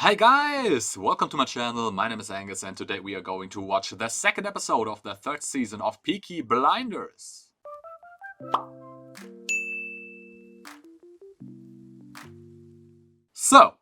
Hi guys! Welcome to my channel, my name is Angus and today we are going to watch the second episode of the third season of Peaky Blinders. So,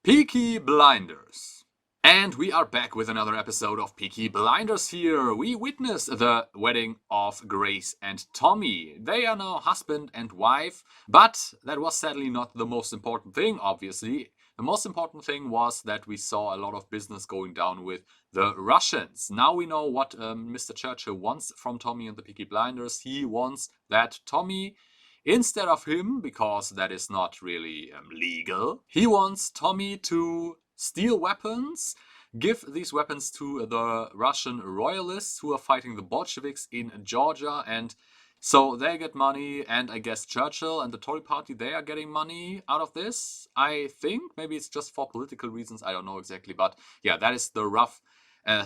Peaky Blinders. And we are back with another episode of Peaky Blinders here. We witness the wedding of Grace and Tommy. They are now husband and wife, but that was sadly not the most important thing, obviously. The most important thing was that we saw a lot of business going down with the Russians. Now we know what Mr. Churchill wants from Tommy and the Peaky Blinders. He wants that Tommy, instead of him, because that is not really legal, he wants Tommy to steal weapons, give these weapons to the Russian royalists who are fighting the Bolsheviks in Georgia, and so they get money, and I guess Churchill and the Tory party, they are getting money out of this, I think. Maybe it's just for political reasons, I don't know exactly, but yeah, that is the rough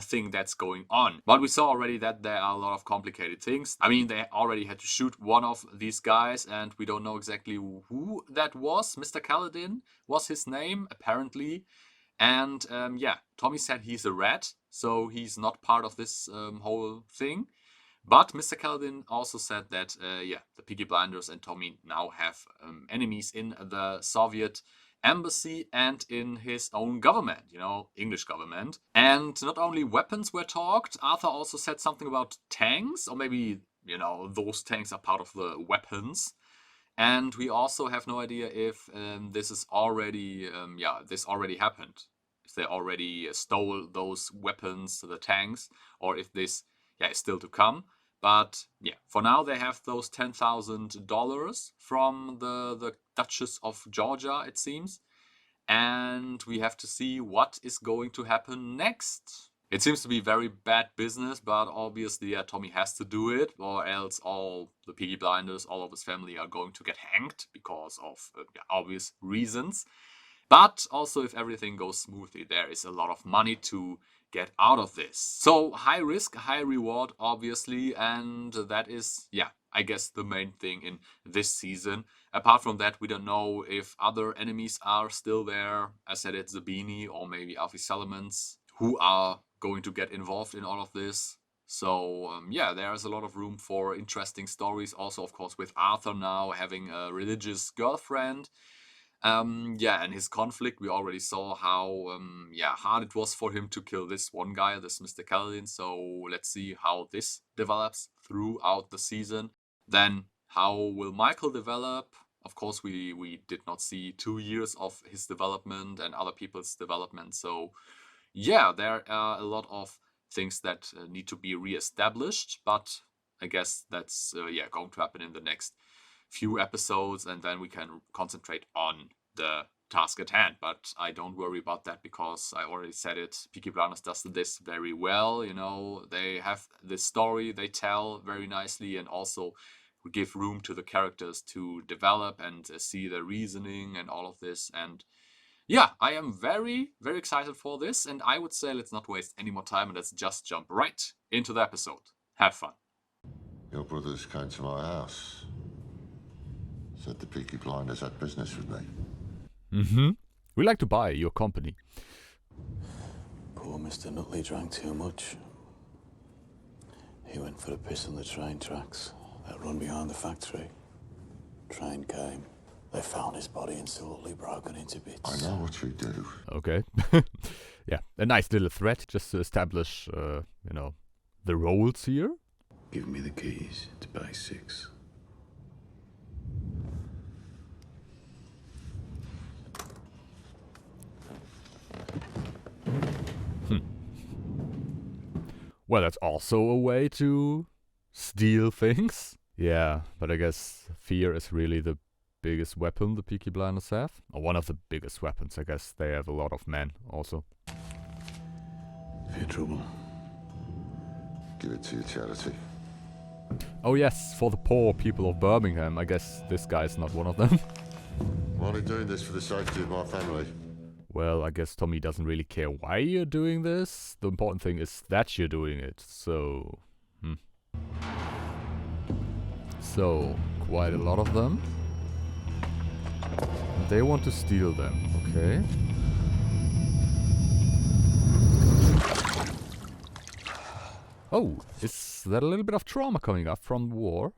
thing that's going on. But we saw already that there are a lot of complicated things. I mean, they already had to shoot one of these guys, and we don't know exactly who that was. Mr. Kaladin was his name, apparently. And yeah, Tommy said he's a rat, so he's not part of this whole thing. But Mr. Kaladin also said that, yeah, the Peaky Blinders and Tommy now have enemies in the Soviet embassy and in his own government, you know, English government. And not only weapons were talked, Arthur also said something about tanks, or maybe, you know, those tanks are part of the weapons. And we also have no idea if this is already, yeah, this already happened. If they already stole those weapons, the tanks, or if this, yeah, is still to come. But yeah, for now they have those $10,000 from the Duchess of Georgia, it seems. And we have to see what is going to happen next. It seems to be very bad business, but obviously, yeah, Tommy has to do it, or else all the Peaky Blinders, all of his family are going to get hanged because of obvious reasons. But also, if everything goes smoothly, there is a lot of money to get out of this. So high risk, high reward, obviously, and that is, yeah, I guess the main thing in this season. Apart from that, we don't know if other enemies are still there. I said it's Zabini or maybe Alfie Salamans who are going to get involved in all of this. So yeah, there's a lot of room for interesting stories. Also, of course, with Arthur now having a religious girlfriend. Yeah, and his conflict, we already saw how yeah, hard it was for him to kill this one guy, this Mr. Kaladin. So let's see how this develops throughout the season. Then how will Michael develop? Of course, we did not see 2 years of his development and other people's development. So yeah, there are a lot of things that need to be reestablished, but I guess that's yeah, going to happen in the next few episodes, and then we can concentrate on the task at hand. But I don't worry about that because I already said it. Peaky Blinders does this very well. You know, they have this story they tell very nicely, and also we give room to the characters to develop and see their reasoning and all of this. And yeah, I am very, very excited for this. And I would say let's not waste any more time and let's just jump right into the episode. Have fun. Your brothers came to my house. Said the Peaky Blinders had business with me. Mm-hmm. We like to buy your company. Poor Mr. Nutley drank too much. He went for a piss on the train tracks that run behind the factory. Train came. They found his body instantly broken into bits. I know what you do. Okay. Yeah, a nice little threat just to establish, you know, the roles here. Give me the keys to base 6. Well, that's also a way to steal things. Yeah, but I guess fear is really the biggest weapon the Peaky Blinders have. Or one of the biggest weapons, I guess. They have a lot of men also. If you're trouble, Give it to your charity. Oh yes, for the poor people of Birmingham. I guess this guy's not one of them. I'm only doing this for the safety of my family. Well, I guess Tommy doesn't really care why you're doing this. The important thing is that you're doing it, so... So, quite a lot of them. They want to steal them, okay. Oh, is that a little bit of trauma coming up from the war?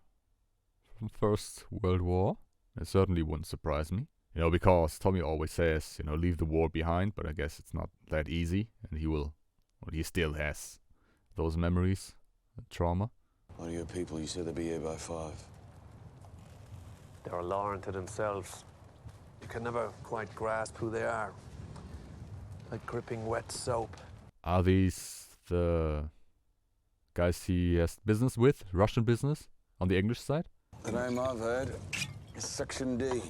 From First World War? It certainly wouldn't surprise me. You know, because Tommy always says, you know, leave the war behind, but I guess it's not that easy, and he still has those memories, trauma. A lot of your people, you said they'd be here by 5. They're a law unto themselves. You can never quite grasp who they are. Like gripping wet soap. Are these the guys he has business with, Russian business, on the English side? The name I've heard is Section D.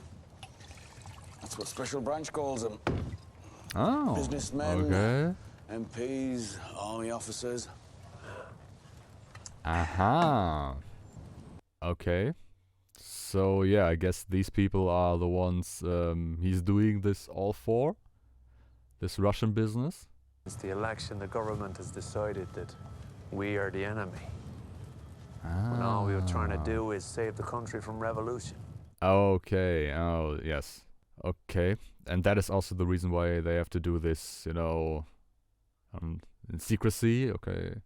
That's what Special Branch calls them. Oh, Businessmen, okay. MPs, army officers. Aha. Okay. So yeah, I guess these people are the ones he's doing this all for. This Russian business. Since the election, the government has decided that we are the enemy. When all we were trying to do is save the country from revolution. Okay. Oh yes. Okay. And that is also the reason why they have to do this, you know, in secrecy. Okay.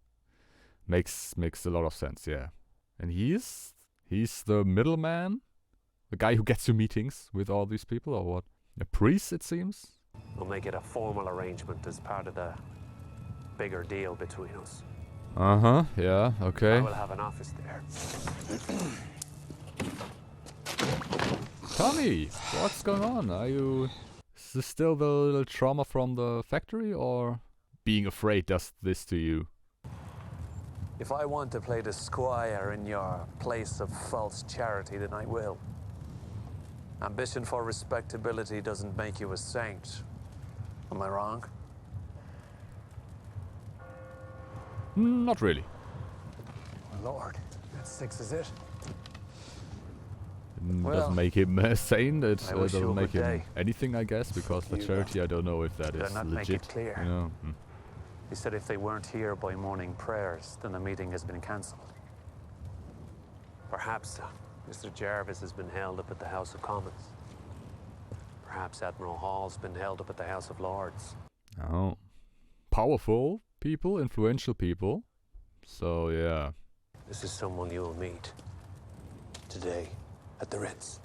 Makes a lot of sense, yeah. And he's the middleman? The guy who gets you meetings with all these people, or what? A priest, it seems? We'll make it a formal arrangement as part of the bigger deal between us. Uh-huh, yeah, okay. I will have an office there. Tommy, what's going on? Is this still the little trauma from the factory, or being afraid does this to you? If I want to play the squire in your place of false charity, then I will. Ambition for respectability doesn't make you a saint. Am I wrong? Not really. My lord, that's 6, is it? Doesn't Well, make him a saint. It I wish you doesn't a make good him day. anything, I guess, because the You charity, I don't know if that Did I is not make legit. it clear? You know? He said if they weren't here by morning prayers, then the meeting has been cancelled. Perhaps Mr. Jarvis has been held up at the House of Commons. Perhaps Admiral Hall's been held up at the House of Lords. Oh. Powerful people, influential people. So, yeah. This is someone you'll meet today at the Ritz.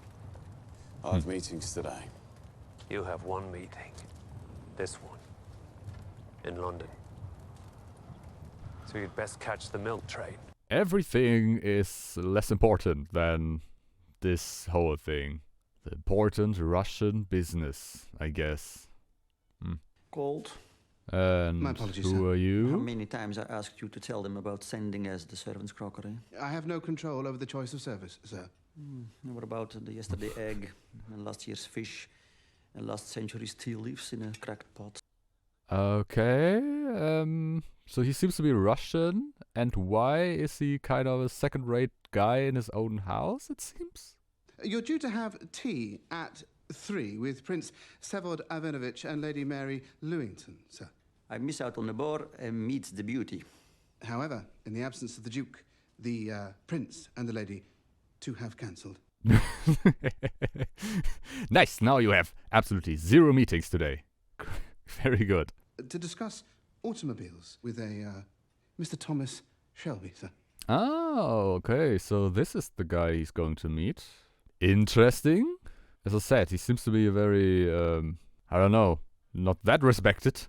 I have meetings today. You have one meeting. This one. In London. So you'd best catch the milk train. Everything is less important than this whole thing. The important Russian business, I guess. Cold. And My apologies, who sir. are How you? many times I asked you to tell them about sending us the servants' crockery? I have no control over the choice of service, sir. What about the yesterday egg, and last year's fish, and last century's tea leaves in a cracked pot? Okay. So he seems to be Russian. And why is he kind of a second-rate guy in his own house, it seems? You're due to have tea at 3 with Prince Sevod Ivanovich and Lady Mary Lewington, sir. I miss out on the bar and meet the beauty. However, in the absence of the Duke, the Prince and the Lady too have cancelled. Nice. Now you have absolutely 0 meetings today. Very good. To discuss automobiles with a Mr. Thomas Shelby, sir. Oh, okay. So this is the guy he's going to meet. Interesting. As I said, he seems to be a very, I don't know, not that respected.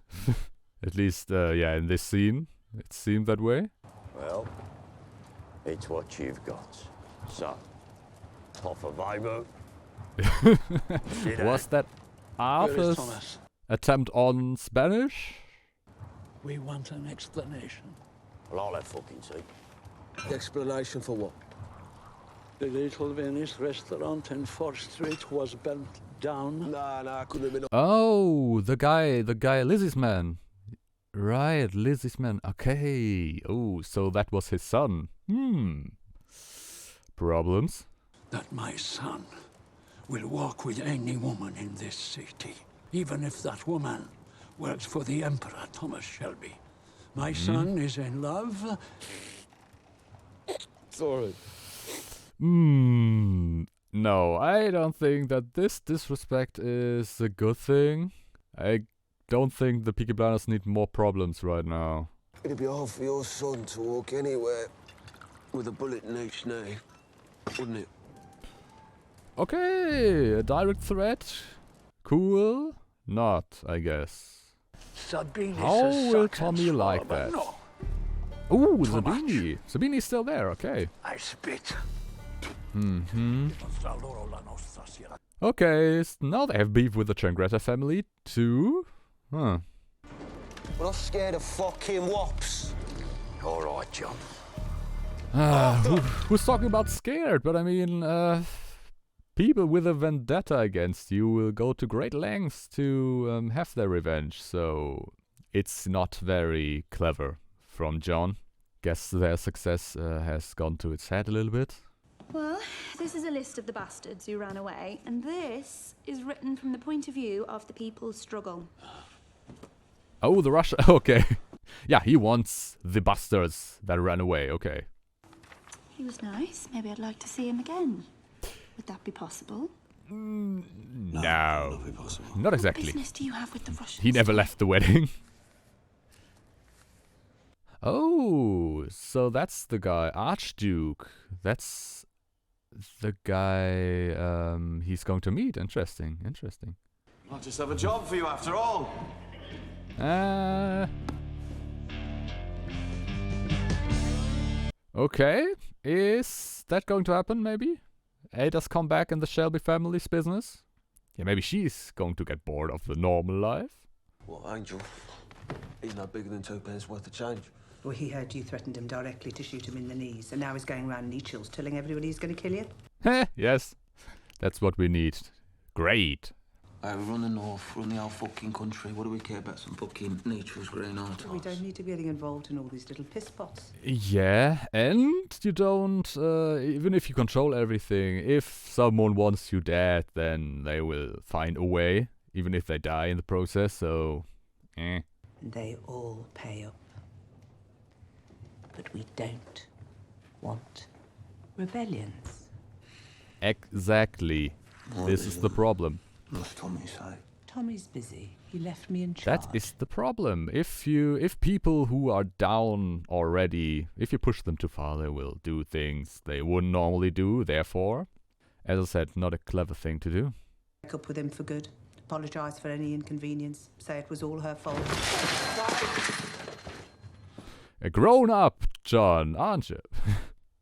At least, yeah, in this scene, it seemed that way. Well, it's what you've got. So, Hoffa Weibo. Was that Arthur's Thomas? attempt on Spanish? We want an explanation. Well, I'll have fucking see. Explanation for what? The Little Venice restaurant in 4th Street was burnt down. Nah, couldn't have been. Oh, the guy, Lizzie's man. Right, Lizzie's man. Okay. Oh, so that was his son. Problems. That my son will walk with any woman in this city, even if that woman works for the Emperor Thomas Shelby. My son is in love. Sorry. No, I don't think that this disrespect is a good thing. I don't think the Peaky Blinders need more problems right now. It'd be hard for your son to walk anywhere with a bullet in each knee, wouldn't it? Okay, a direct threat. Cool. Not, I guess. How will Tommy like that? Ooh, Sabini. Sabini's still there, okay. I spit. Okay, now they have beef with the Changretta family too. Huh. We're not scared of fucking wops. All right, John. Who's talking about scared? But I mean, people with a vendetta against you will go to great lengths to have their revenge, so it's not very clever from John. Guess their success has gone to its head a little bit. Well, this is a list of the bastards who ran away, and this is written from the point of view of the people's struggle. Oh, the Russia. Okay. Yeah, he wants the bastards that ran away. Okay. He was nice. Maybe I'd like to see him again. Would that be possible? No. Not be possible. Not What exactly. business do you have with the Russians? He never left the wedding. Oh, so that's the guy. Archduke. That's the guy he's going to meet. Interesting. Interesting. I just have a job for you after all. Okay. Is that going to happen, maybe? Aydah's come back in the Shelby family's business? Yeah, maybe she's going to get bored of the normal life. What, Angel? He's no bigger than 2 pence worth of change. Well, he heard you threatened him directly to shoot him in the knees, and now he's going round Nietzsche's telling everybody he's going to kill you. Yes. That's what we need. Great. We run the north, run the whole fucking country. What do we care about some fucking Nietzsche's green art? We don't need to be getting involved in all these little piss pots. Yeah, and you don't, even if you control everything, if someone wants you dead, then they will find a way, even if they die in the process, so, They all pay up. But we don't want rebellions. Exactly. This is the problem. What's Tommy say? Tommy's busy. He left me in charge. That is the problem. If people who are down already, if you push them too far, they will do things they wouldn't normally do. Therefore, as I said, not a clever thing to do. Break up with him for good. Apologise for any inconvenience. Say it was all her fault. A grown-up, John, aren't you?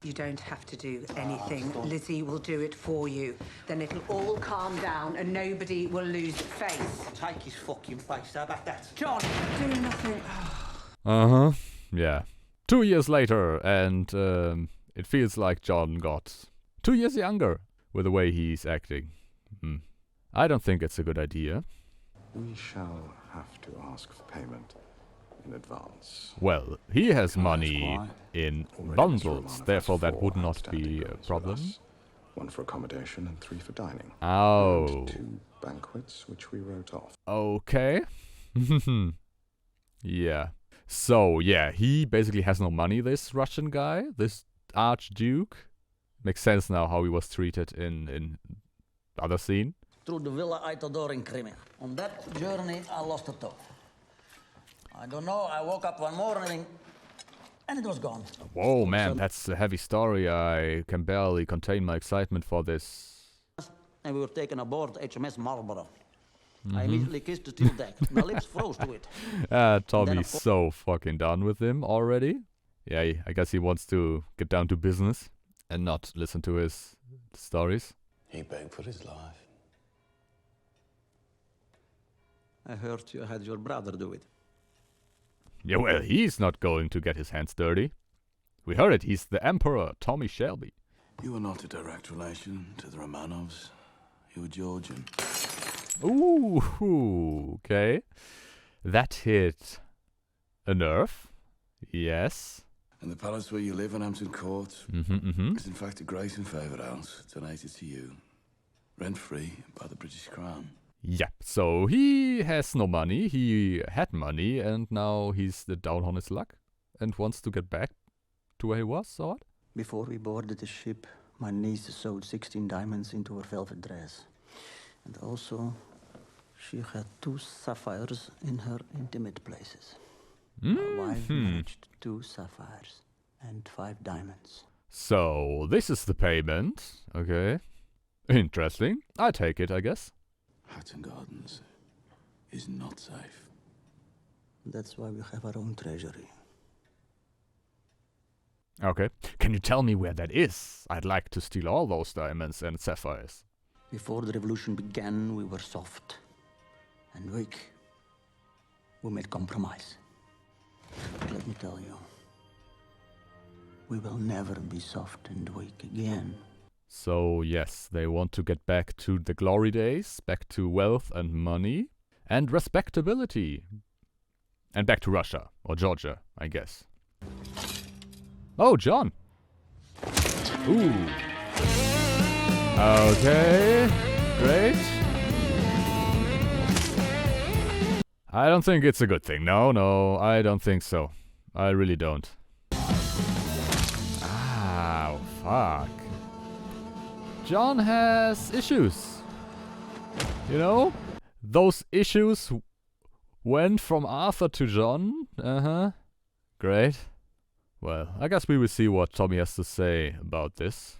You don't have to do anything. Lizzie will do it for you. Then it'll all calm down and nobody will lose faith. Take his fucking face. How about that? John, doing nothing. Uh-huh. Yeah. 2 years later, and it feels like John got 2 years younger with the way he's acting. I don't think it's a good idea. We shall have to ask for payment in advance. Well, he has money in bundles, therefore that would not be a problem. 1 for accommodation and 3 for dining. Oh. And 2 banquets, which we wrote off. Okay. Yeah. So, yeah, he basically has no money, this Russian guy, this Archduke. Makes sense now how he was treated in other scene. Through the Villa Aydah in Crimea. On that journey, I lost a toe. I don't know, I woke up one morning and it was gone. Whoa, man, that's a heavy story. I can barely contain my excitement for this. And we were taken aboard HMS Marlborough. I immediately kissed the steel deck. My lips froze to it. Tommy's so fucking done with him already. Yeah, I guess he wants to get down to business and not listen to his stories. He begged for his life. I heard you had your brother do it. Yeah, well, he's not going to get his hands dirty. We heard it, he's the Emperor, Tommy Shelby. You are not a direct relation to the Romanovs. You were Georgian. Ooh, okay. That hit a nerve. Yes. And the palace where you live in Hampton Court is in fact a great and favoured house donated to you, rent-free by the British Crown. Yeah, so he has no money, he had money, and now he's down on his luck and wants to get back to where he was, or what? Before we boarded the ship, my niece sewed 16 diamonds into her velvet dress. And also, she had 2 sapphires in her intimate places. My wife managed 2 sapphires and 5 diamonds. So, this is the payment. Okay. Interesting. I take it, I guess. Hatton Gardens is not safe. That's why we have our own treasury. Okay. Can you tell me where that is? I'd like to steal all those diamonds and sapphires. Before the revolution began, we were soft and weak. We made compromise. But let me tell you, we will never be soft and weak again. So, yes, they want to get back to the glory days, back to wealth and money, and respectability. And back to Russia, or Georgia, I guess. Oh, John! Ooh. Okay, great. I don't think it's a good thing. No, I don't think so. I really don't. Ah, fuck. John has issues. You know? Those issues went from Arthur to John. Great. Well, I guess we will see what Tommy has to say about this.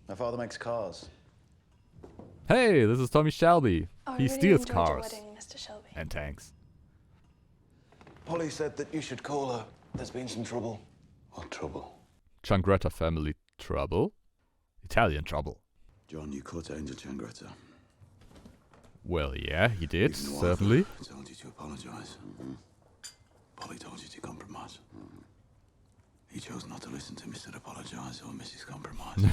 My father makes cars. Hey, this is Tommy Shelby. He really steals enjoyed cars. your wedding, Mr. Shelby. And tanks. Polly said that you should call her. There's been some trouble. What trouble? Changretta family trouble. Italian trouble. John, you caught Angel Changretta. Well, yeah, he did, Even though certainly. Arthur told you to apologize. Polly told you to compromise. He chose not to listen to Mr. Apologize or Mrs. Compromise.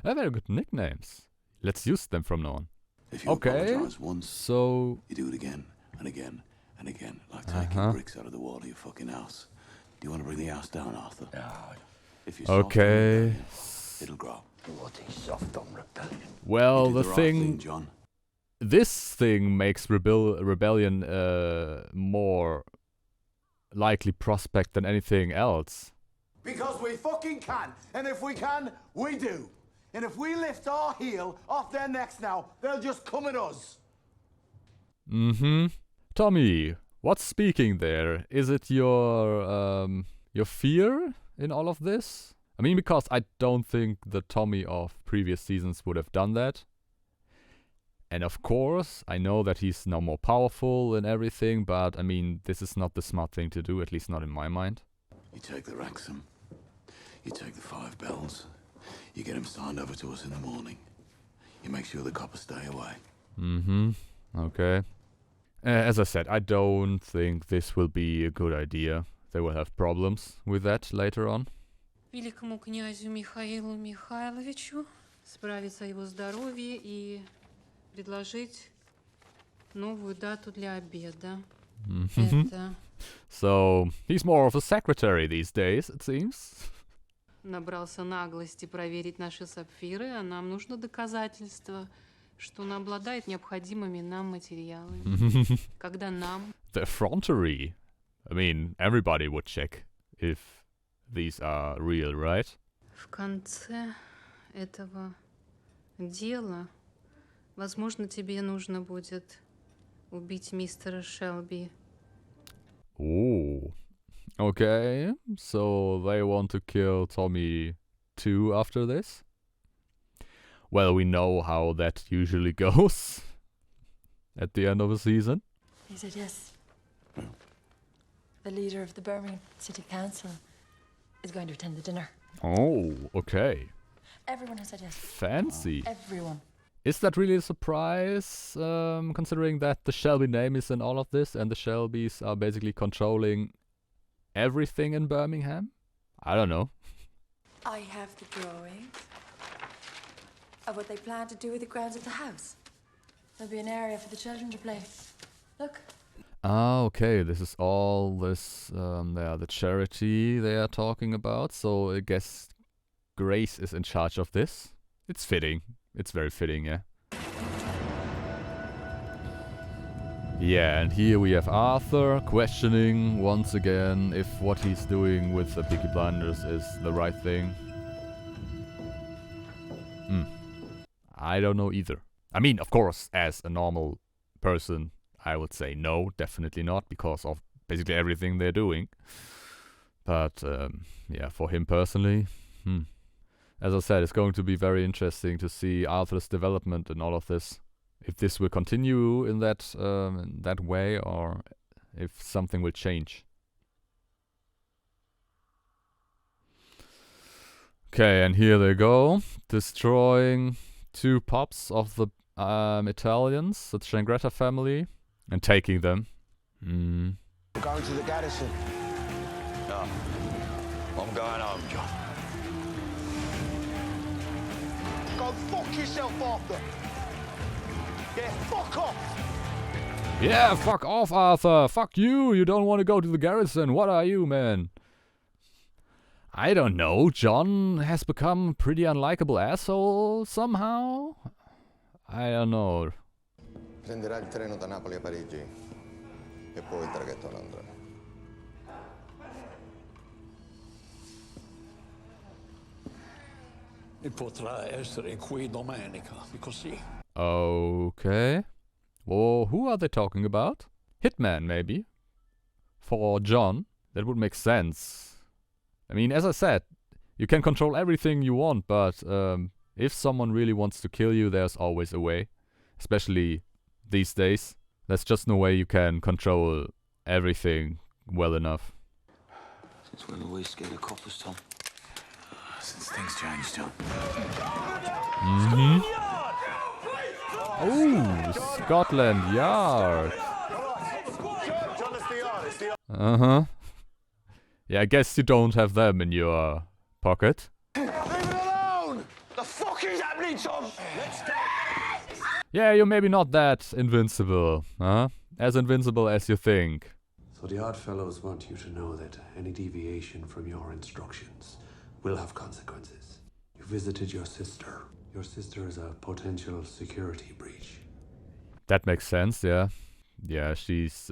They're very good nicknames. Let's use them from now on. If you Okay, apologize once, so... you do it again and again and again, like taking bricks out of the wall of your fucking house. Do you want to bring the house down, Arthur? No. If you're soft on Okay. rebellion, it'll grow. What is soft on rebellion? Well, You the did right thing... John. This thing makes rebellion more likely prospect than anything else. Because we fucking can, and if we can, we do. And if we lift our heel off their necks now, they'll just come at us. Tommy, what's speaking there? Is it your fear in all of this? I mean, because I don't think the Tommy of previous seasons would have done that. And of course, I know that he's now more powerful and everything, but I mean, this is not the smart thing to do, at least not in my mind. You take the Wrexham, you take the 5 bells, you get him signed over to us in the morning. You make sure the coppers stay away. Okay. As I said, I don't think this will be a good idea. They will have problems with that later on. Великому князю Михаилу Михайловичу справиться о его здоровье и предложить новую дату для обеда. Это So, he's more of a secretary these days, it seems. набрался наглости проверить наши сапфиры, а нам нужно доказательство, что он обладает необходимыми нам материалами. Когда нам... The effrontery. I mean, everybody would check if these are real, right? В конце этого дела, возможно, тебе нужно будет убить мистера Шелби. Ooh. Okay, so they want to kill Tommy too after this? Well, we know how that usually goes at the end of a season. He said yes. The leader of the Birmingham City Council is going to attend the dinner. Oh, okay. Everyone has said yes. Fancy. Everyone. Is that really a surprise, considering that the Shelby name is in all of this and the Shelbys are basically controlling everything in Birmingham? I don't know. I have the drawings of what they plan to do with the grounds of the house. There'll be an area for the children to play. Look. Ah, okay, this is all this, the charity they are talking about, so I guess Grace is in charge of this. It's fitting. It's very fitting, yeah. Yeah, and here we have Arthur questioning once again if what he's doing with the Peaky Blinders is the right thing. I don't know either. I mean, of course, as a normal person, I would say no, definitely not, because of basically everything they're doing. But yeah, for him personally, as I said, it's going to be very interesting to see Arthur's development and all of this. If this will continue in that way, or if something will change. Okay, and here they go, destroying 2 pups of the Italians, the Changretta family, and taking them. We're going to the garrison. No, I'm going home, John. Go fuck yourself, Arthur. Yeah, fuck off. Yeah, fuck off, Arthur. Fuck you. You don't want to go to the garrison. What are you, man? I don't know. John has become a pretty unlikable asshole somehow. I don't know. Prenderà il treno da Napoli a Parigi e poi il traghetto a Londra. E potrà essere qui domenica, così. Okay. Well, who are they talking about? Hitman, maybe? For John? That would make sense. I mean, as I said, you can control everything you want, but if someone really wants to kill you, there's always a way. Especially these days. There's just no way you can control everything well enough. Since when are we scared of coppers, Tom? Since things changed, Tom. Oh, Scotland Yard. Uh-huh. Yeah, I guess you don't have them in your pocket. Leave it alone! The fuck is happening, Tom? Let's go. Yeah, you're maybe not that invincible, huh? As invincible as you think. So the Oddfellows want you to know that any deviation from your instructions will have consequences. You visited your sister. Your sister is a potential security breach. That makes sense, yeah. Yeah, she's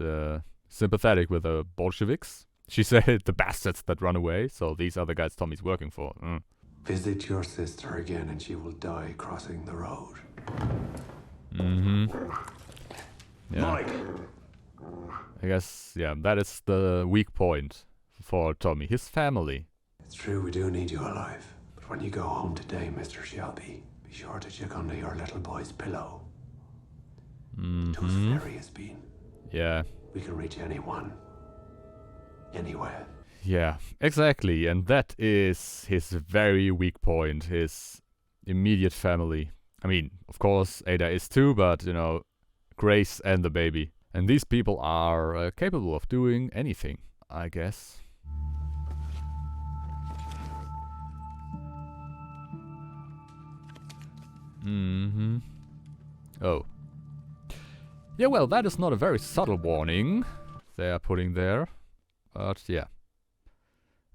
sympathetic with the Bolsheviks. She said the bastards that run away, so these are the guys Tommy's working for. Visit your sister again and she will die crossing the road. Yeah. Mike! I guess, yeah, that is the weak point for Tommy, his family. It's true we do need you alive, but when you go home today, Mr. Shelby, be sure to check under your little boy's pillow. The Tooth Fairy has been. Yeah. We can reach anyone. Anywhere. Yeah, exactly, and that is his very weak point, his immediate family. I mean, of course, Aydah is too, but, you know, Grace and the baby. And these people are capable of doing anything, I guess. Oh. Yeah, well, that is not a very subtle warning they are putting there. But yeah,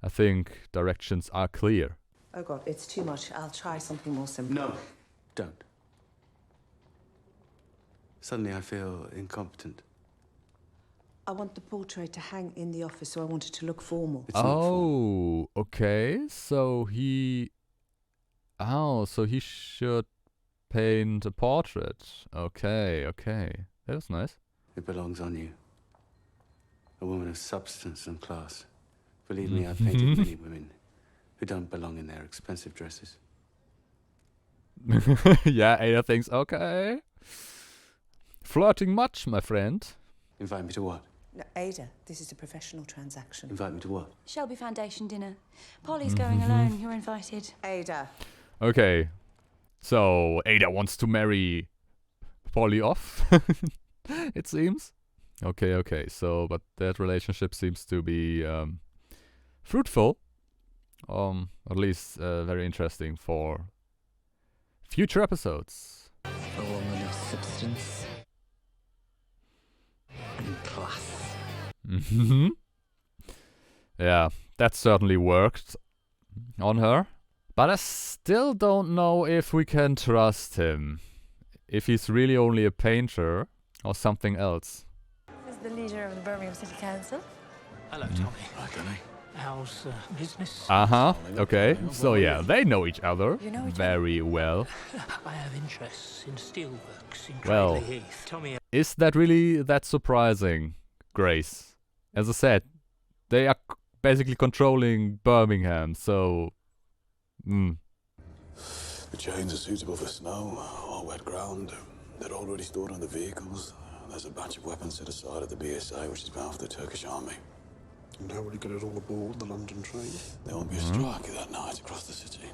I think directions are clear. Oh God, it's too much. I'll try something more simple. No, don't. Suddenly I feel incompetent. I want the portrait to hang in the office, so I want it to look formal. Oh, okay. So he... Oh, so he should paint a portrait. Okay, okay. That was nice. It belongs on you. A woman of substance and class. Believe me, I've painted many women who don't belong in their expensive dresses. Yeah, Aydah thinks, okay. Flirting much, my friend. Invite me to what? No, Aydah, this is a professional transaction. Invite me to what? Shelby Foundation dinner. Polly's going alone. You're invited. Aydah. Okay. So, Aydah wants to marry Polly off, it seems. Okay, okay. So, but that relationship seems to be fruitful. At least very interesting for future episodes. A woman of substance and class. Yeah, that certainly worked on her. But I still don't know if we can trust him. If he's really only a painter or something else. This is the leader of the Birmingham City Council. Hello, Tommy. Hi, Danny. How's business? Uh-huh, okay. So yeah, they know each other You know each very well. I have interests in steelworks in Well, Cradley Heath. Tommy, is that really that surprising, Grace? as I said, they are basically controlling Birmingham, so... The chains are suitable for snow or wet ground. They're already stored on the vehicles. There's a batch of weapons set aside at the BSA, which is bound for the Turkish army. And how will you get it all aboard the London train? There won't be a strike that night across the city.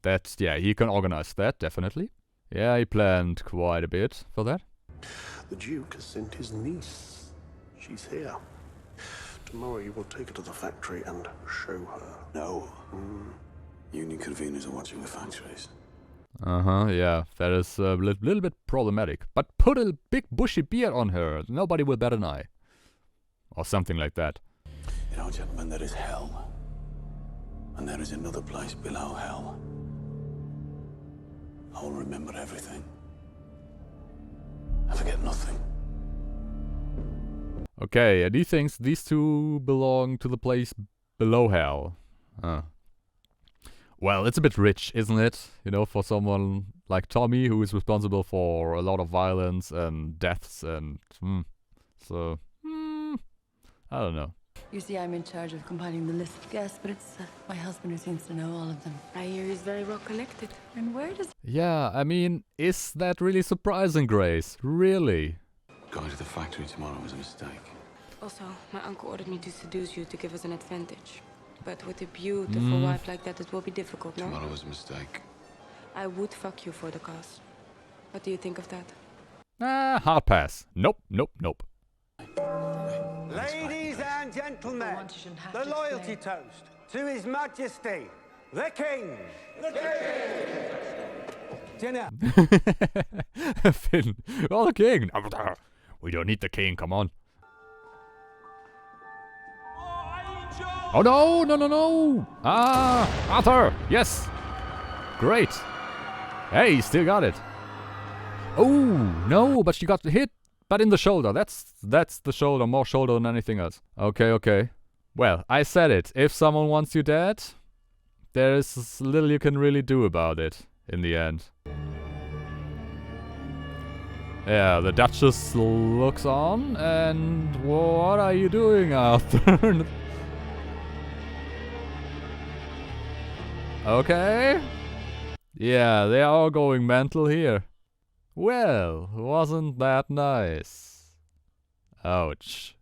That's, yeah, he can organize that, definitely. Yeah, he planned quite a bit for that. The Duke has sent his niece. She's here. Tomorrow you will take her to the factory and show her. No. Union conveners are watching the factories. Yeah, that is a little bit problematic. But put a big bushy beard on her, nobody will bat an eye. Or something like that. You know, gentlemen, there is hell. And there is another place below hell. I will remember everything. I forget nothing. Okay, and he thinks these two belong to the place below hell. Well, it's a bit rich, isn't it? You know, for someone like Tommy, who is responsible for a lot of violence and deaths and... So, I don't know. You see, I'm in charge of compiling the list of guests, but it's my husband who seems to know all of them. I hear he's very well connected. And where does... Yeah, I mean, is that really surprising, Grace? Really? Going to the factory tomorrow was a mistake. Also, my uncle ordered me to seduce you to give us an advantage. But with a beautiful wife like that, it will be difficult, no? Tomorrow was a mistake. I would fuck you for the cause. What do you think of that? Hard pass. Nope. Ladies and gentlemen, the loyalty toast to His Majesty, the King. The King! Dinner. Finn. Oh, the king. We don't need the king, come on. Oh, no. Arthur. Yes. Great. Hey, he still got it. Oh, no, but she got hit. But in the shoulder. That's the shoulder. More shoulder than anything else. Okay. Well, I said it. If someone wants you dead, there is little you can really do about it in the end. Yeah, the Duchess looks on, and what are you doing, Arthur? Okay. Yeah, they are all going mental here. Well, wasn't that nice? Ouch.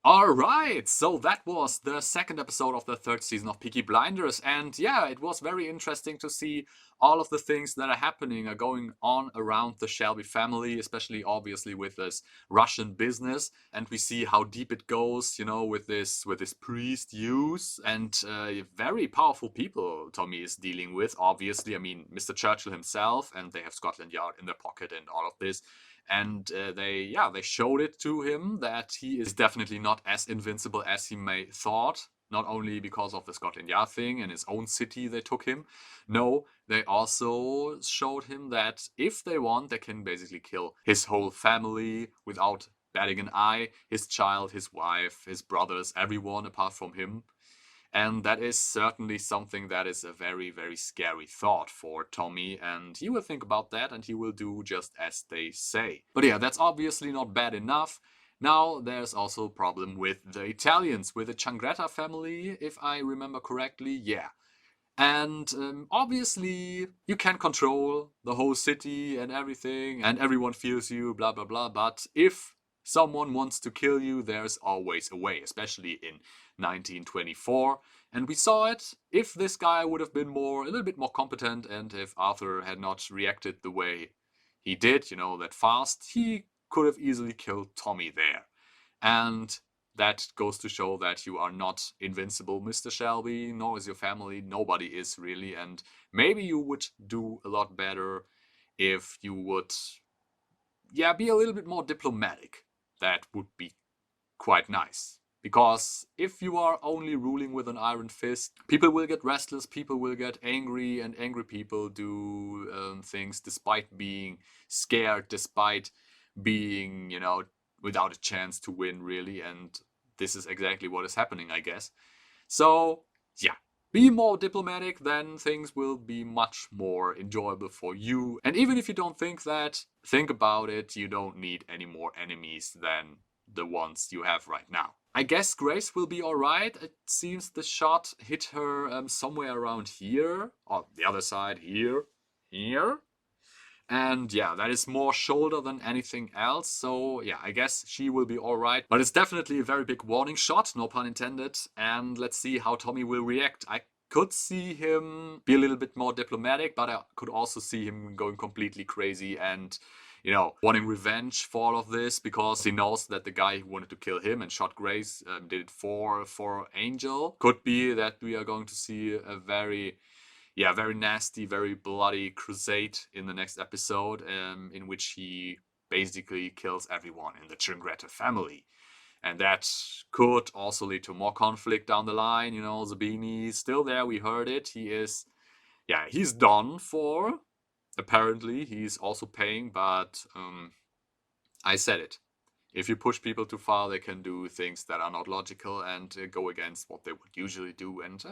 Alright, so that was the second episode of the third season of Peaky Blinders, and yeah, it was very interesting to see all of the things that are going on around the Shelby family, especially obviously with this Russian business, and we see how deep it goes, you know, with this priest use, and very powerful people Tommy is dealing with, obviously. I mean, Mr. Churchill himself, and they have Scotland Yard in their pocket and all of this. And they showed it to him that he is definitely not as invincible as he may thought. Not only because of the Scotland Yard thing and his own city they took him. No, they also showed him that if they want, they can basically kill his whole family without batting an eye. His child, his wife, his brothers, everyone apart from him. And that is certainly something that is a very, very scary thought for Tommy, and he will think about that and he will do just as they say. But yeah, that's obviously not bad enough. Now there's also a problem with the Italians, with the Changretta family, if I remember correctly, yeah. And obviously you can control the whole city and everything, and everyone fears you, blah blah blah, but if someone wants to kill you, there's always a way, especially in 1924. And we saw it. If this guy would have been a little bit more competent, and if Arthur had not reacted the way he did, you know, that fast, he could have easily killed Tommy there. And that goes to show that you are not invincible, Mr. Shelby, nor is your family. Nobody is really. And maybe you would do a lot better if you would, be a little bit more diplomatic. That would be quite nice. Because if you are only ruling with an iron fist, people will get restless, people will get angry, and angry people do things despite being scared, despite being, you know, without a chance to win, really. And this is exactly what is happening, I guess. So, yeah. Be more diplomatic, then things will be much more enjoyable for you. And even if you don't think that, think about it. You don't need any more enemies than the ones you have right now. I guess Grace will be alright. It seems the shot hit her somewhere around here, or the other side, here. And yeah, that is more shoulder than anything else. So yeah, I guess she will be alright. But it's definitely a very big warning shot, no pun intended. And let's see how Tommy will react. I could see him be a little bit more diplomatic, but I could also see him going completely crazy and, you know, wanting revenge for all of this, because he knows that the guy who wanted to kill him and shot Grace did it for Angel. Could be that we are going to see a very nasty, very bloody crusade in the next episode, in which he basically kills everyone in the Tringreta family. And that could also lead to more conflict down the line. You know, Zabini is still there, we heard it. He's done for. Apparently, he's also paying, but I said it. If you push people too far, they can do things that are not logical and go against what they would usually do, and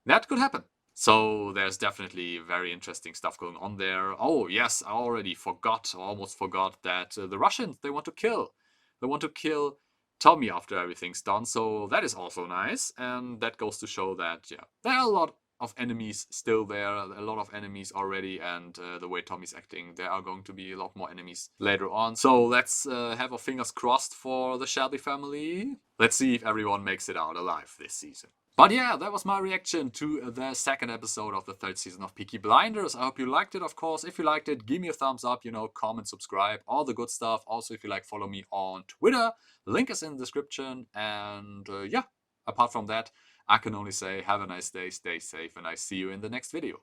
that could happen. So there's definitely very interesting stuff going on there. Oh yes, I almost forgot that the Russians, they want to kill Tommy after everything's done. So that is also nice, and that goes to show that there are a lot of enemies still there, a lot of enemies already, and the way Tommy's acting, there are going to be a lot more enemies later on. So let's have our fingers crossed for the Shelby family. Let's see if everyone makes it out alive this season. But yeah, that was my reaction to the second episode of the third season of Peaky Blinders. I hope you liked it, of course. If you liked it, give me a thumbs up, comment, subscribe, all the good stuff. Also, if you like, follow me on Twitter. Link is in the description. And apart from that, I can only say have a nice day, stay safe, and I see you in the next video.